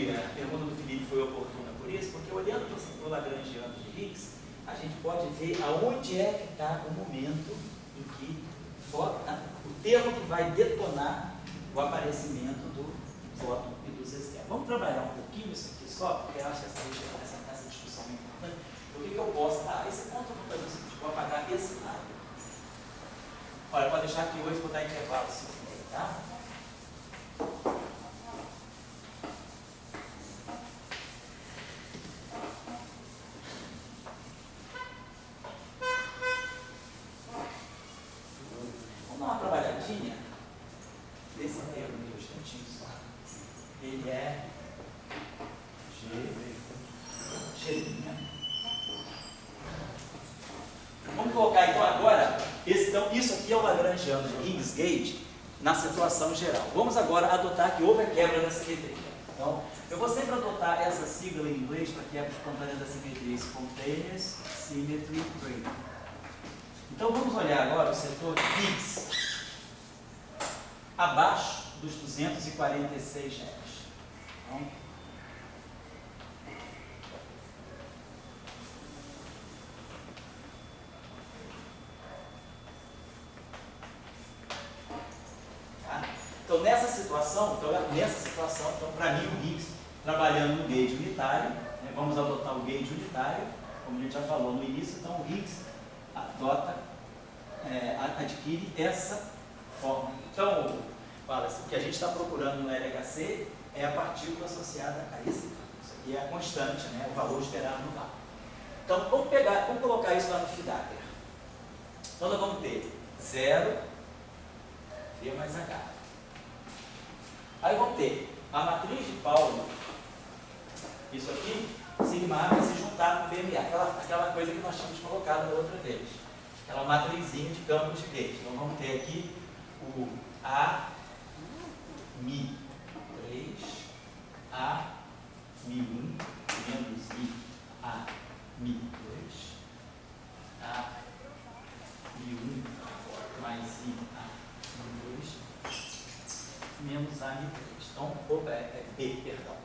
que a pergunta do Felipe foi oportuna por isso, porque olhando para o Lagrangiano de Higgs, a gente pode ver aonde é que está o momento em que o termo que vai detonar o aparecimento do fóton e dos externos. Vamos trabalhar um pouquinho isso aqui só, porque eu acho que essa discussão é importante. Por que eu posso? Esse ponto eu vou fazer o seguinte, vou apagar esse lado. Olha, pode deixar aqui hoje, botar intervalo 5 e meio, tá? Vamos dar uma trabalhadinha nesse termo de um instantinho só. Ele é G'. Vamos colocar então agora, isso aqui é o Lagrangiano de Higgs gate na situação geral. Vamos agora adotar que houve a quebra da simetria. Então, eu vou sempre adotar essa sigla em inglês para quebra espontânea da simetria, Spontaneous Symmetry Break. Então vamos olhar agora o setor de Higgs abaixo dos 246 Hz. Então, Então, nessa situação, para mim, o Higgs, trabalhando no gauge unitário, né, vamos adotar o gauge unitário, como a gente já falou no início, então o Higgs adquire essa forma. Então, o que a gente está procurando no LHC é a partícula associada a esse campo. Isso aqui é a constante, né, o valor esperado no vácuo. Então, vamos colocar isso lá no Fidager. Então, nós vamos ter 0, V mais H. Aí vamos ter a matriz de Pauli, isso aqui, sigma A vai se juntar com BMA, aquela coisa que nós tínhamos colocado da outra vez, aquela matrizinha de campos de gauge. Então vamos ter aqui o A Mi 3, A Mi 1, menos I A Mi 2, A Mi 1 mais I A Mi 2, menos A Mi 3. Então, B, perdão.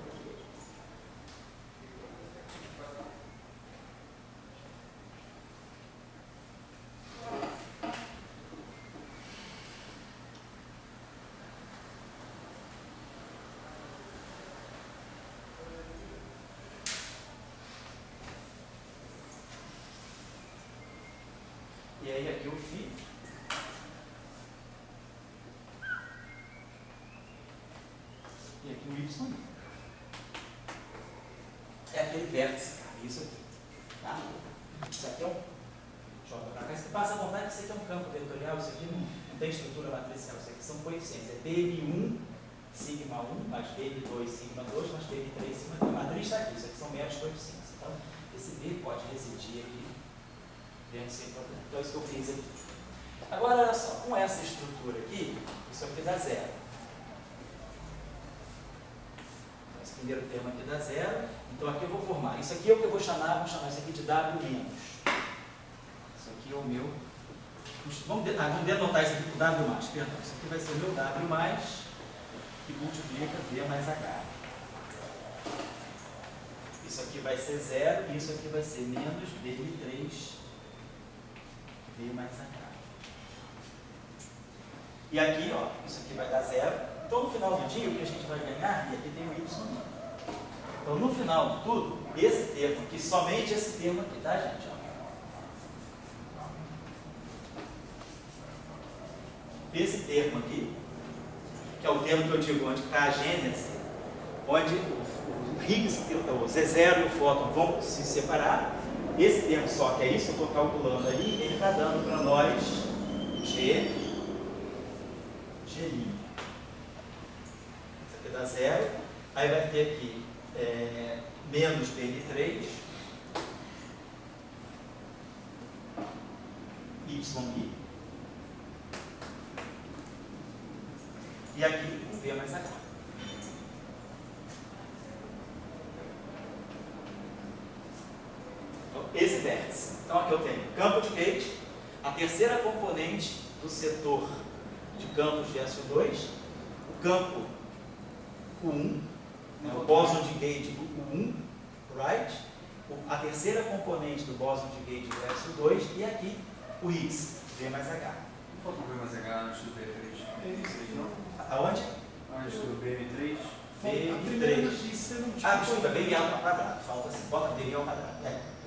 E aí aqui o φ. E aqui o y. É aquele vértice, isso aqui. Tá? Isso aqui é um. Joga para cá. Você passa a vontade que isso aqui é um campo vetorial, isso aqui não tem estrutura matricial, isso aqui são coeficientes. É BM1, sigma 1, mais BM2, sigma 2, mais BM3, sigma 3. A matriz está aqui, isso aqui são meros coeficientes. Então, esse B pode residir aqui dentro sem problema. Então, é isso que eu fiz aqui. Agora, olha só, com essa estrutura aqui, isso aqui dá 0. Esse primeiro termo aqui dá 0. Então, aqui eu vou formar. Isso aqui é o que eu vou chamar isso aqui de W-. Isso aqui é o meu. Vamos denotar isso aqui por W+, perdão. Isso aqui vai ser o meu W+, que multiplica V mais H. Isso aqui vai ser 0 e isso aqui vai ser menos BM3 V mais H. E aqui, ó, isso aqui vai dar 0. Então, no final do dia, o que a gente vai ganhar, e aqui tem o Y. Então, no final de tudo, esse termo aqui, somente esse termo aqui, tá, gente? Ó. Esse termo aqui, que é o termo que eu digo onde está a gênese, onde o Higgs, o Z0 e o fóton vão se separar. Esse termo só, que é isso que eu estou calculando ali, ele está dando para nós G'. Isso aqui dá 0. Aí vai ter aqui menos BN3, YI. E aqui o V mais H. Então, esse vértice. Então aqui eu tenho campo de gauge, a terceira componente do setor de campos de SO2, o campo Q1, O bóson de Gauge, o 1, right? A terceira componente do bóson de Gauge do SO2 e aqui o Higgs, V mais H. Não falta o V mais H antes do B3? É isso aí, não? Aonde? Antes do BM3? BM3. Desculpa, BM ao quadrado. Falta assim, bota BM ao quadrado.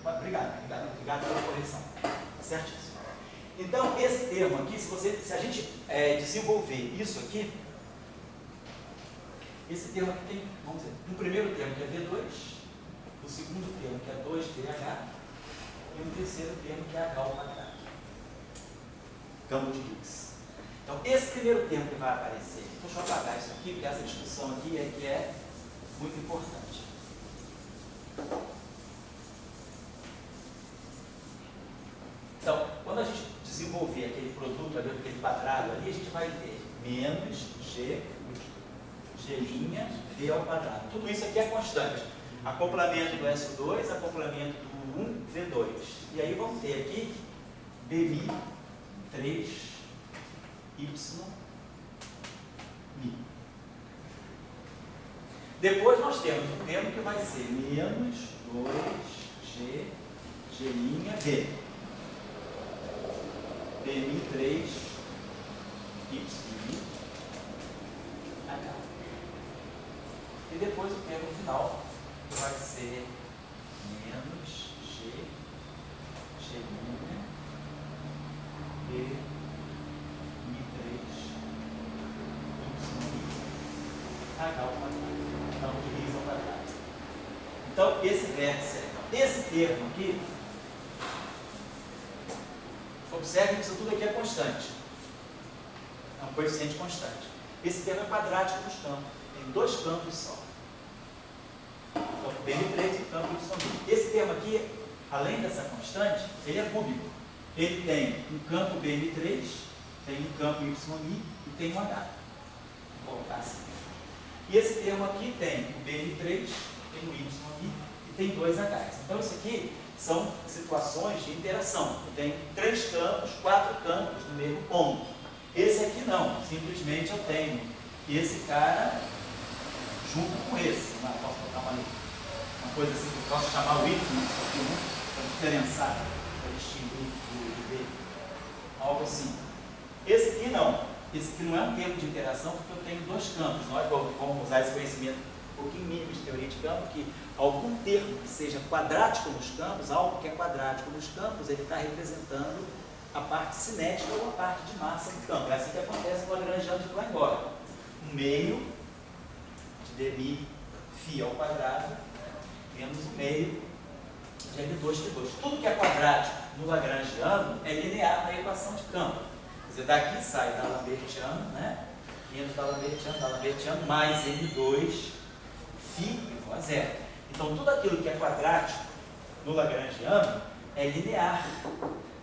Obrigado pela correção. Tá certíssimo. Então, esse termo aqui, se a gente desenvolver isso aqui, esse termo aqui tem, vamos dizer, um primeiro termo que é V2, o segundo termo que é 2VH e o terceiro termo que é H ao quadrado. Campo de Higgs. Então, esse primeiro termo que vai aparecer, deixa eu apagar isso aqui, porque essa discussão aqui é que é muito importante. Então, quando a gente desenvolver aquele produto ali, aquele quadrado ali, a gente vai ter menos G, G', V ao quadrado. Tudo isso aqui é constante. Acoplamento do SO2, acoplamento do 1, V2. E aí vamos ter aqui BMi 3, Y, Mi. Depois nós temos um termo que vai ser menos 2G, G', V. BMi 3, Y, H. E depois o termo final que vai ser menos G, G', B, Mi 3, Y, H ao quadrado. Então, de Higgs ao quadrado. Então, esse vértice, esse termo aqui, observe que isso tudo aqui é constante. É um coeficiente constante. Esse termo é quadrático nos campos. Tem dois campos só. Então, BM3 e campo Y'. Esse termo aqui, além dessa constante, ele é cúbico. Ele tem um campo BM3, tem um campo YI e tem um H. Vou colocar assim. E esse termo aqui tem o BM3, tem o YI e tem dois Hs. Então, isso aqui são situações de interação. Tem 3 campos, 4 campos no mesmo ponto. Esse aqui não, simplesmente eu tenho esse cara junto com esse. Posso botar uma coisa assim que eu posso chamar o Y, para diferenciar, para distinguir do B. Algo assim. Esse aqui não. Esse aqui não é um termo de interação porque eu tenho 2 campos. Nós vamos usar esse conhecimento um pouquinho mínimo de teoria de campo, que algum termo que seja quadrático nos campos, algo que é quadrático nos campos, ele está representando a parte cinética ou a parte de massa do campo. É assim que acontece com o Lagrangiano de Klein-Gordon. Um meio de dmi φ ao quadrado menos um meio de L2T2. Tudo que é quadrático no Lagrangiano é linear na equação de campo. Quer dizer, daqui sai D'Alembertiano, né? Menos D'Alembertiano mais M2 φ igual a zero. Então, tudo aquilo que é quadrático no Lagrangiano é linear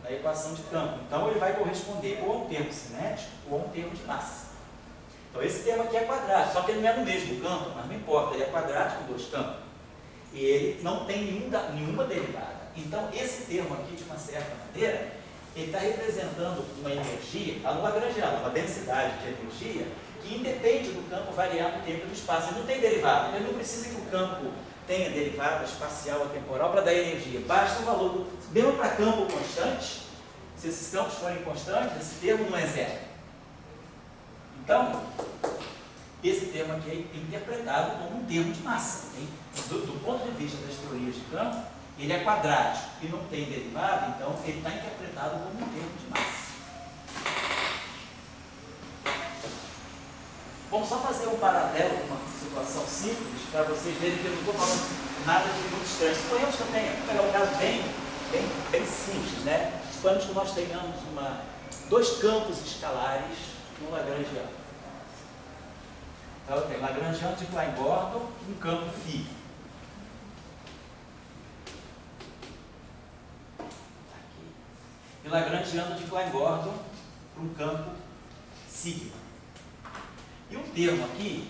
na equação de campo. Então, ele vai corresponder ou a um termo cinético ou a um termo de massa. Então, esse termo aqui é quadrático, só que ele não é no mesmo campo, mas não importa, ele é quadrático em 2 campos. E ele não tem nenhuma derivada. Então, esse termo aqui, de uma certa maneira, ele está representando uma energia, está no Lagrangiano, uma densidade de energia que independe do campo variar no tempo e no espaço. Ele não tem derivada, ele não precisa que o campo tenha derivada espacial ou temporal para dar energia. Basta o valor, mesmo para campo constante, se esses campos forem constantes, esse termo não é zero. Então, esse termo aqui é interpretado como um termo de massa. Do ponto de vista das teorias de campo, ele é quadrático e não tem derivada, então ele está interpretado como um termo de massa. Vamos só fazer um paralelo com uma situação simples, para vocês verem que eu não estou falando nada de muito estranho. Suponhamos que eu tenha, vou pegar um caso bem simples, né? Suponhamos que nós tenhamos 2 campos escalares no Lagrangiano. Então eu tenho Lagrangiano de Klein-Gordon e um campo φ. E Lagrangiano de Klein-Gordon para um campo sigma. E um termo aqui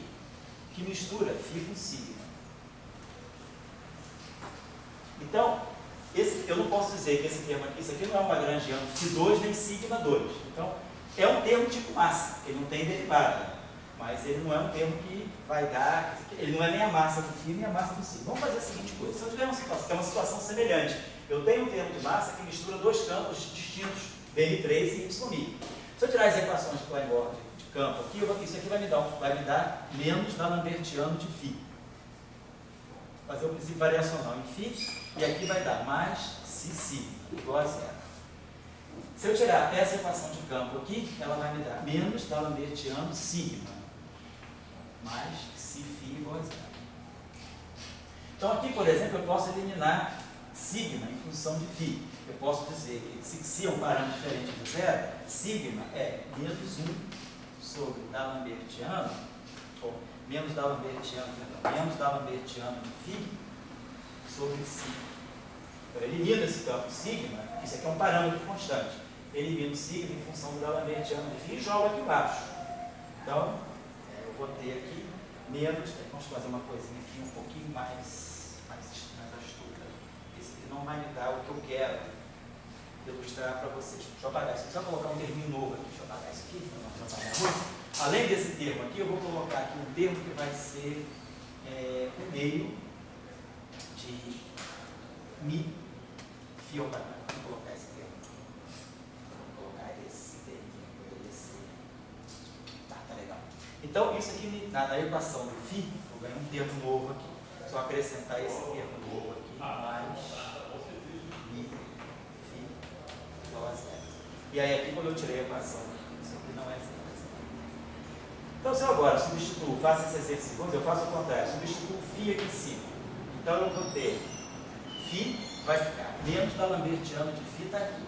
que mistura φ com sigma. Então, eu não posso dizer que esse termo aqui, isso aqui não é um Lagrangiano φ2 nem sigma 2. Então, é um termo tipo massa, ele não tem derivada. mas ele não é um termo que vai dar, ele não é nem a massa do φ nem a massa do ψ. Vamos fazer a seguinte coisa, se eu tiver uma situação semelhante, eu tenho um termo de massa que mistura dois campos distintos, Bn3 e Ymi. Se eu tirar as equações de Klein-Bord de campo aqui, isso aqui vai me dar menos D'Alembertiano de φ. Vou fazer o princípio variacional em φ, e aqui vai dar mais Cφ igual a zero. Se eu tirar essa equação de campo aqui, ela vai me dar menos D'Alembertiano sigma, mais Cφ igual a zero. Então aqui, por exemplo, eu posso eliminar sigma em função de φ. Eu posso dizer que se xi é um parâmetro diferente do zero, sigma é menos 1 sobre D'Alembertiano, ou menos D'Alembertiano de φ sobre xi. Eu elimino esse campo sigma, isso aqui é um parâmetro constante. Elimino sigma em função do D'Alembertiano de φ e jogo aqui embaixo. Então, eu vou ter aqui menos, vamos fazer uma coisinha aqui um pouquinho mais astuta. Esse aqui não vai me dar o que eu quero ilustrar para vocês. Deixa eu apagar isso. Só colocar um terminho novo aqui. Deixa eu apagar isso aqui, para não atrapalhar muito. Além desse termo aqui, eu vou colocar aqui um termo que vai ser o meio de mi φ ao quadrado. Vamos colocar esse termo. Vou colocar esse termo que poderia ser. Tá legal. Então, isso aqui na equação do φ, eu ganho um termo novo aqui. Só acrescentar esse termo novo aqui, mais mi φ igual a zero. E aí, aqui, quando eu tirei a equação, isso aqui não é zero. Então, se eu agora substituo, faço esse exercício segundos, eu faço o contrário, substituo φ aqui em cima. Então, eu vou ter φ vai ficar menos D'Alembertiano de φ está aqui.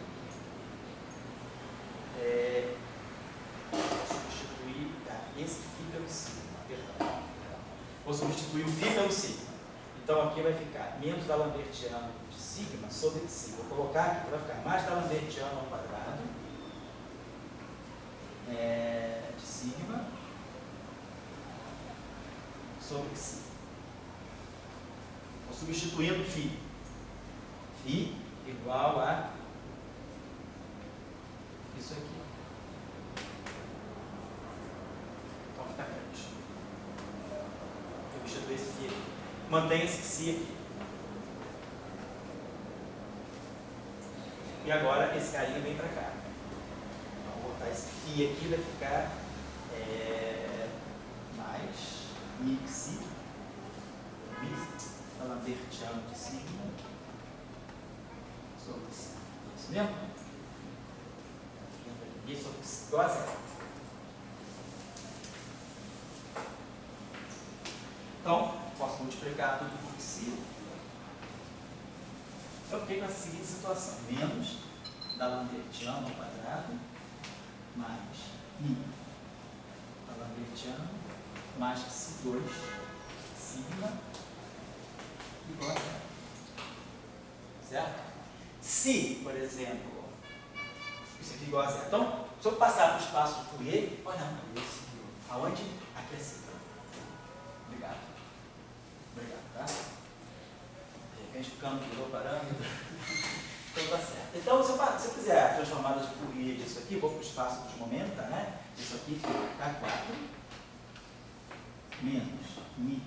Vou substituir esse φ pelo sigma, perdão. Vou substituir o φ pelo sigma. Então aqui vai ficar menos D'Alembertiano de sigma sobre xi. Vou colocar aqui, vai ficar mais D'Alembertiano ao quadrado de sigma sobre xi. Vou substituindo φ. φ igual a isso aqui. Então fica grande. Eu substituo esse φ aqui. Mantenha esse xi aqui. E agora esse carinha vem para cá. Então vou botar esse φ aqui, vai ficar mais mi xi, D'Alembertiano de sigma sobre xi. Isso mesmo? Mi sobre xi igual a zero. Então, posso multiplicar tudo por xi. Eu fiquei com essa seguinte situação: menos D'Alembertiano ao quadrado mais mi D'Alembertiano mais xi2 sigma igual a zero. Certo? Se, por exemplo, isso aqui é igual a zero. Então, se eu passar para o espaço de Fourier, olha, aonde? Aqui é sigma. Obrigado. Obrigado, tá? De repente o campo virou parâmetro. Então tá certo. Então, se eu fizer a transformada de Fourier disso aqui, vou para o espaço dos momentos, né? Isso aqui fica K4 menos mi.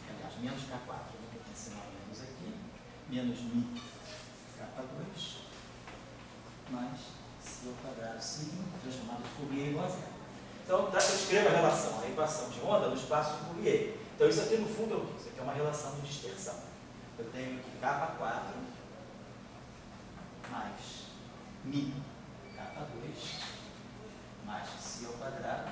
Aliás, menos K4. Vou ensinar menos aqui. Menos mi K2 mais xi ao quadrado sigma, transformada de Fourier igual a zero. Então, eu escrevo a relação, a equação de onda no espaço de Fourier. Então, isso aqui no fundo é o quê? Isso aqui é uma relação de dispersão. Eu tenho aqui K4 mais mi K2 mais xi ao quadrado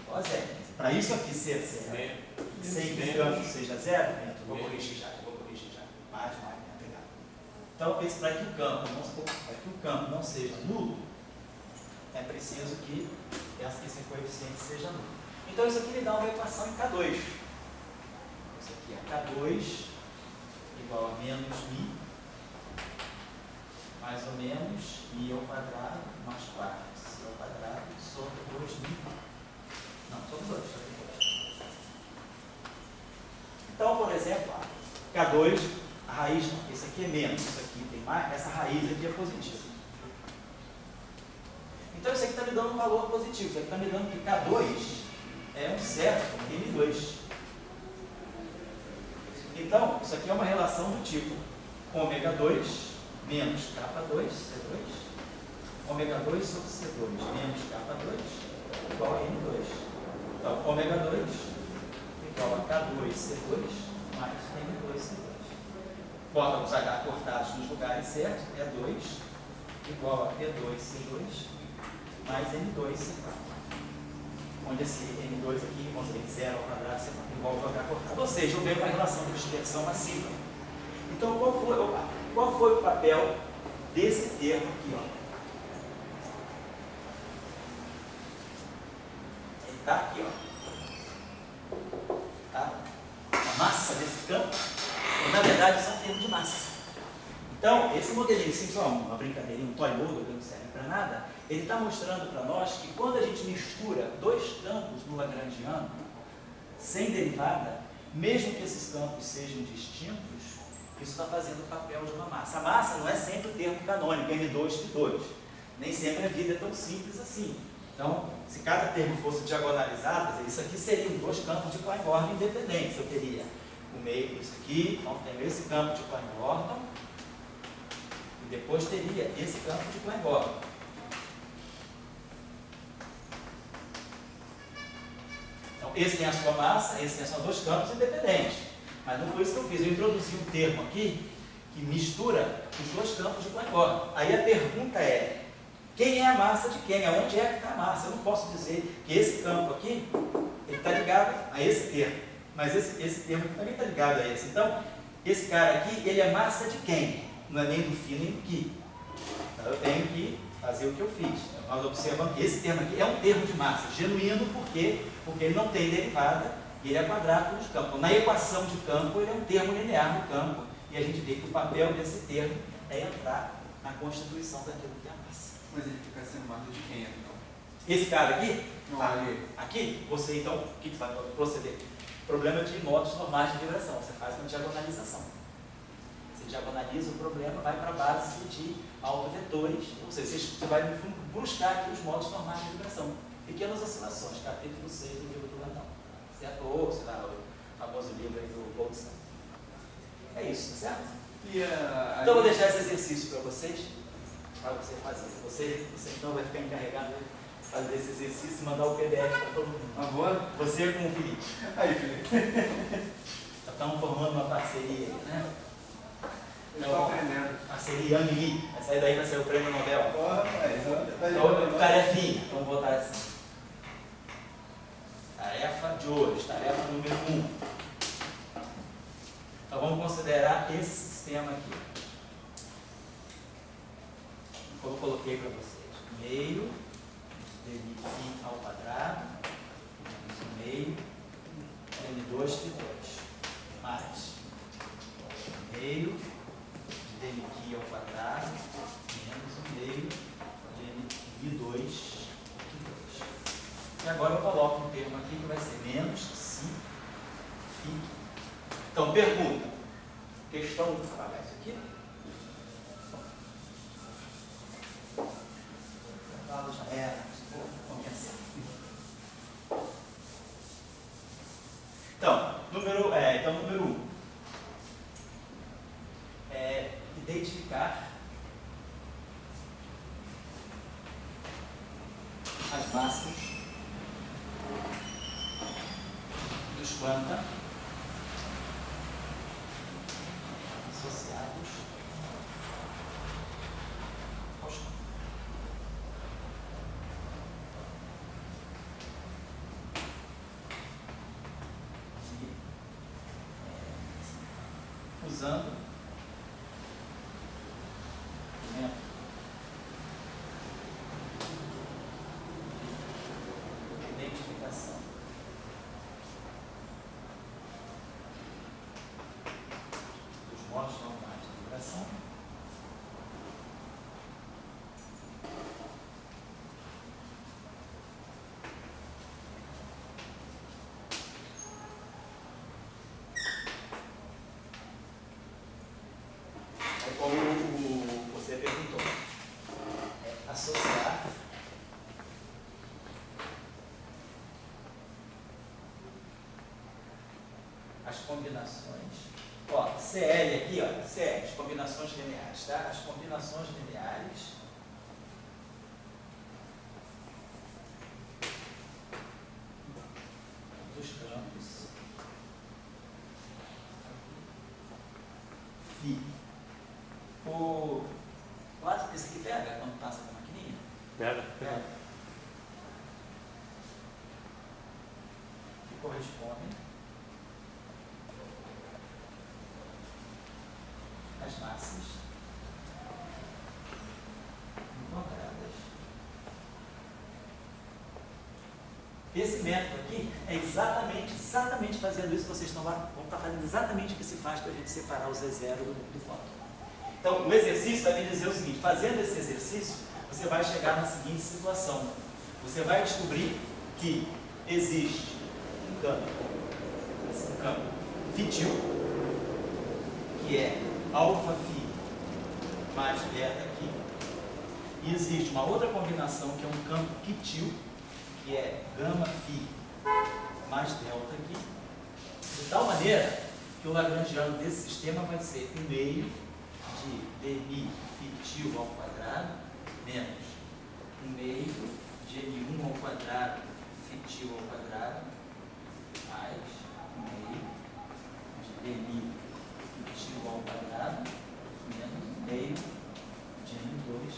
igual a zero. Para isso aqui ser zero, sem que o campo seja zero, vou corrigir já. Mais, obrigado. Então, para que o campo não seja nulo, é preciso que esse coeficiente seja nulo. Então, isso aqui me dá uma equação em K2. Isso aqui é K2 igual a menos mi, mais ou menos mi ao quadrado mais 4 xi ao quadrado sobre 2mi. Não, sobre 2, sobre 2. Então, por exemplo, K2, a raiz, esse aqui é menos, isso aqui tem mais, essa raiz aqui é positiva. Então, Então isso aqui está me dando um valor positivo. Isso aqui está me dando que K2 é um certo M2. Então, isso aqui é uma relação do tipo ômega 2 menos K2, C2, ômega 2 sobre C2 menos K2 igual a M2. Então, ômega 2 igual a K2, C2 mais M2, C2. Bota os H cortados nos lugares certos, é 2 igual a P2, C2 mais M2, C4. Onde esse M2 aqui, vamos dizer, 0 ao quadrado, você envolve o H cortado. Ou seja, eu ganho uma relação de dispersão massiva. Então, qual foi o papel desse termo aqui? Ó? Ele está aqui, ó. Tá? A massa desse campo, na verdade, são termos de massa. Então, esse modelinho simples, uma brincadeirinha, um toy model, que não serve para nada, ele está mostrando para nós que quando a gente mistura dois campos no lagrangiano, sem derivada, mesmo que esses campos sejam distintos, isso está fazendo o papel de uma massa. A massa não é sempre o termo canônico, M2, nem sempre a vida é tão simples assim. Então, se cada termo fosse diagonalizado, isso aqui seriam dois campos de Klein-Gordon independentes. Eu teria o meio, isso aqui, então tenho esse campo de Klein-Gordon, e depois teria esse campo de Klein-Gordon. Então, esse tem a sua massa, esse tem são dois campos independentes. Mas não foi isso que eu fiz. Eu introduzi um termo aqui que mistura os dois campos de Klein-Gordon. Aí a pergunta é, quem é a massa de quem? Aonde é que está a massa? Eu não posso dizer que esse campo aqui está ligado a esse termo. Mas esse termo aqui também está ligado a esse. Então, esse cara aqui, ele é massa de quem? Não é nem do φ nem do Qi. Então, eu tenho que fazer o que eu fiz. Nós observamos que esse termo aqui é um termo de massa, genuíno, porque ele não tem derivada e ele é quadrado dos campos. Na equação de campo, ele é um termo linear no campo. E a gente vê que o papel desse termo é entrar na constituição daquilo que é a massa. Mas ele fica sendo massa de quem, então? Esse cara aqui? Não, ali. Aqui, você então, o que vai proceder? Problema de modos normais de vibração. Você faz uma diagonalização. Você diagonaliza o problema, vai para a base de autovetores. Ou seja, você vai buscar aqui os modos normais de vibração. Pequenas oscilações, capítulo 6 do livro do Landau. Certo? Ou, sei lá, o famoso livro aí do Goldstein. É isso, certo? Então eu vou deixar esse exercício para vocês, para você fazer. Você então vai ficar encarregado de fazer esse exercício e mandar o PDF para todo mundo. Ah, boa? Você com o Felipe. Aí, Felipe. Estamos formando uma parceria, né? Eu estou aprendendo. Parceria Yang Li. Vai sair daí para ser o prêmio Nobel. Porra, rapaz. Então, tarefinha. Então vou botar assim. Tarefa de hoje, tarefa número 1. Então vamos considerar esse sistema aqui. Como eu coloquei para vocês. Meio de φ ao quadrado, meio de N2 φ2, mais meio de Nq ao quadrado, menos meio de N2 φ2. E agora eu coloco um termo aqui que vai ser menos si φ. Então, pergunta. Questão 1. Apagar isso aqui. Já era. Vamos pensar. Então, número 1. Identificar as massas dos quanta associados aos campos. Usando o método de identificação dos modos normais de vibração combinações, ó, CL aqui, ó, CL, as combinações lineares, tá? As combinações lineares dos campos Φ. O lápis, esse aqui pega quando passa com a maquininha? Pega. Que correspondem às massas encontradas. Esse método aqui é exatamente fazendo isso que vocês vão estar fazendo exatamente o que se faz para a gente separar o Z0 do fóton. Então, o exercício vai me dizer o seguinte: fazendo esse exercício, você vai chegar na seguinte situação. Você vai descobrir que existe um campo fitil, que é alfa φ mais beta aqui, e existe uma outra combinação que é um campo quitil, que é gama φ mais delta aqui, de tal maneira que o lagrangiano desse sistema vai ser 1/2 de dmi fitil ao quadrado menos 1/2 de m1 ao quadrado fitil ao quadrado mais 1/2 de dmi fitil ao quadrado menos 1/2 de m2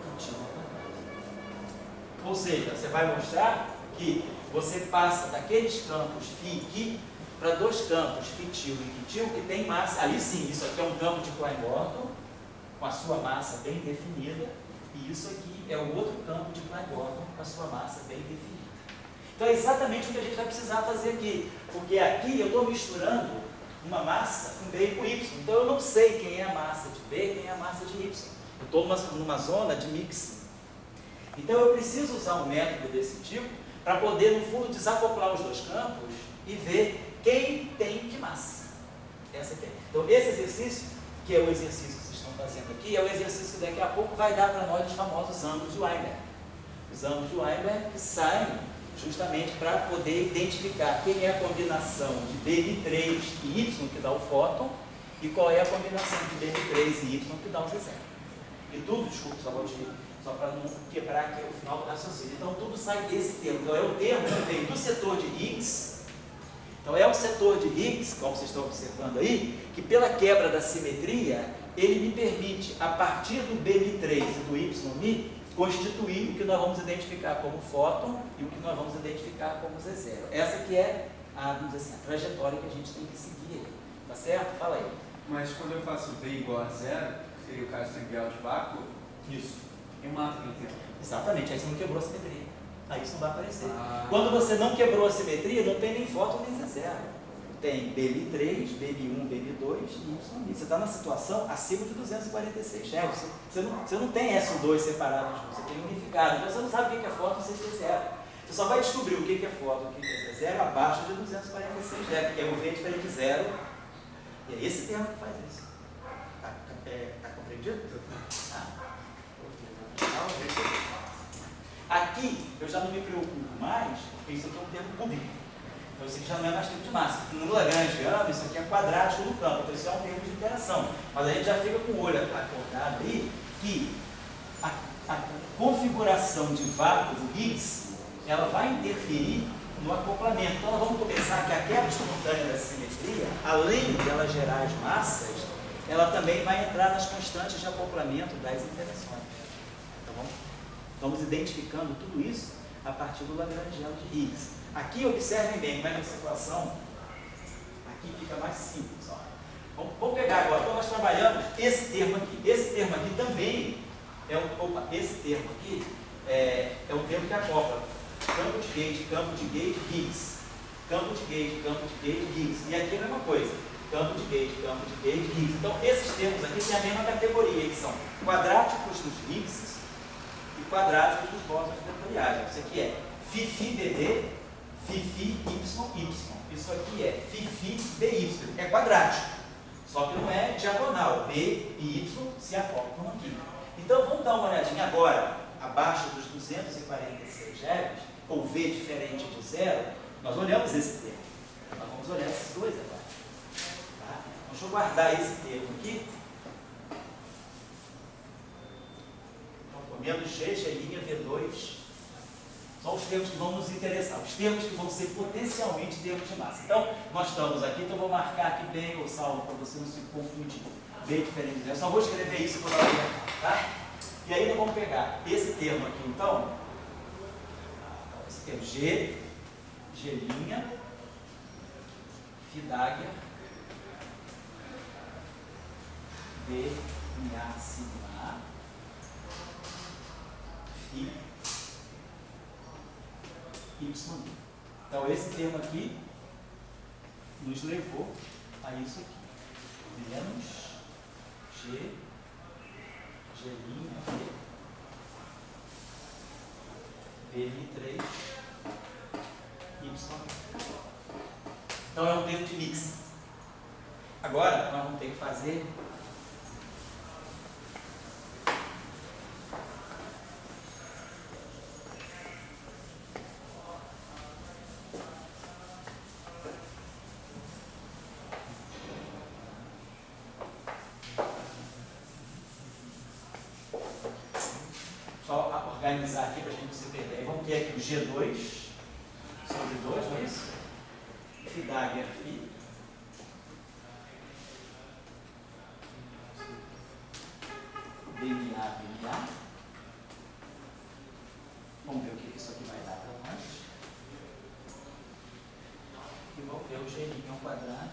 fitil ao quadrado. Ou seja, você vai mostrar que você passa daqueles campos φ aqui para dois campos, fitil e quitil, que tem massa. Ali sim, isso aqui é um campo de Klein-Gordon, com a sua massa bem definida, e isso aqui é o outro campo de Klein-Gordon, com a sua massa bem definida. Então é exatamente o que a gente vai precisar fazer aqui, porque aqui eu estou misturando uma massa com B e com Y, então eu não sei quem é a massa de B e quem é a massa de Y. Eu estou numa zona de mixing. Então eu preciso usar um método desse tipo para poder, no fundo, desacoplar os dois campos e ver quem tem que massa. Essa aqui. Então esse exercício, que é o exercício que vocês estão fazendo aqui, é o exercício que daqui a pouco vai dar para nós os famosos ângulos de Weinberg. Os ângulos de Weinberg que saem justamente para poder identificar quem é a combinação de Dm3 e Y que dá o fóton e qual é a combinação de Dm3 e Y que dá o Z0. E tudo, desculpa, só para não quebrar aqui o final do raciocínio. Então tudo sai desse termo. Então é o termo que vem do setor de Higgs. Então é o setor de Higgs, como vocês estão observando aí, que pela quebra da simetria, ele me permite, a partir do Bm3 e do Ymi, constituir o que nós vamos identificar como fóton e o que nós vamos identificar como Z0. Essa que é vamos dizer assim, a trajetória que a gente tem que seguir aí. Tá certo? Fala aí. Mas quando eu faço V igual a zero, que seria o caso trivial de vácuo, Isso. eu mato aquele termo. Exatamente, aí você não quebrou a simetria. Aí isso não vai aparecer. Quando você não quebrou a simetria, não tem nem fóton nem Z0. Tem Bm3, Bm1, Bm2 e Y. Você está na situação acima de 246 Hz. Você não tem S2 separado, você tem unificado. Então você não sabe o que é fóton e o que é Z0. Você só vai descobrir o que é fóton e o que é Z0 abaixo de 246 Hz, que é o V diferente de zero. E é esse termo que faz isso. Está compreendido? Aqui eu já não me preocupo mais, porque isso aqui é um termo cúbico. Então isso aqui já não é mais tempo de massa. No Lagrangiano, isso aqui é quadrático no campo, então isso é um termo de interação. Mas a gente já fica com o olho acordado aí que a configuração de vácuo do Higgs, ela vai interferir no acoplamento. Então nós vamos pensar que a quebra espontânea da simetria, além de ela gerar as massas, ela também vai entrar nas constantes de acoplamento das interações. Tá bom? Vamos identificando tudo isso a partir do Lagrangiano de Higgs. Aqui observem bem como é que a situação aqui fica mais simples. Ó. Vamos pegar agora, então nós trabalhamos esse termo aqui. Esse termo aqui também esse termo aqui é um termo que acopla campo de gauge, Higgs. Campo de gauge, Higgs. E aqui é a mesma coisa. Campo de gauge, Higgs. Então esses termos aqui têm a mesma categoria, que são quadráticos dos Higgs e quadráticos dos bósons vetoriais. Isso aqui é Φ-Φ-BD, Φ-Φ-YY. Isso aqui é Φ-Φ-BY. É quadrático, só que não é diagonal. B e Y se acoplam aqui. Então vamos dar uma olhadinha agora, abaixo dos 246 Hz, ou V diferente de zero, nós olhamos esse termo. Nós vamos olhar esses dois agora. Tá? Deixa eu guardar esse termo aqui. Então, menos G, G', V2. São os termos que vão nos interessar, os termos que vão ser potencialmente termos de massa. Então, nós estamos aqui, então eu vou marcar aqui bem, ou salvo, para você não se confundir. Bem diferente. Eu só vou escrever isso por hora, tá? E aí nós vamos pegar esse termo aqui, então, esse termo G, G', Φ', B, A, sigma, Φ, Y. Então, esse termo aqui nos levou a isso aqui. Menos G, G', BL3, Y. Então, é um termo de mix. Agora, nós vamos ter que fazer organizar aqui para a gente não se perder. Aí vamos ter aqui o G2, são os dois, não é isso? Φ' é Φ. BA, BA. Vamos ver o que isso aqui vai dar para nós. E vamos ver o G' ao quadrado.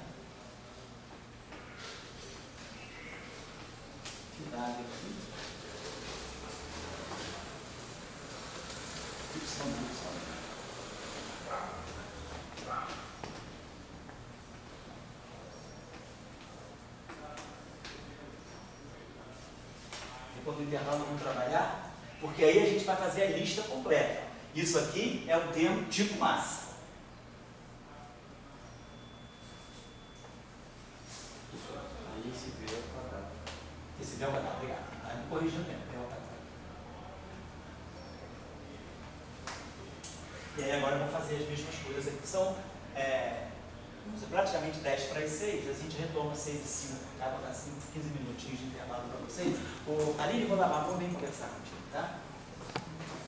Φ' é Φ. Depois do intervalo vamos trabalhar, porque aí a gente vai fazer a lista completa. Isso aqui é o termo tipo massa. Aí esse V ao quadrado. Esse V ao quadrado, obrigado. Está me corrigindo mesmo, V ao quadrado. E aí agora vamos fazer as mesmas coisas aqui. São praticamente 10 para as 6, a gente retoma 6 e 5, tá? Vou dar 15 minutinhos de intervalo para vocês. Aline, vou lavar, vou bem conversar contigo, tá?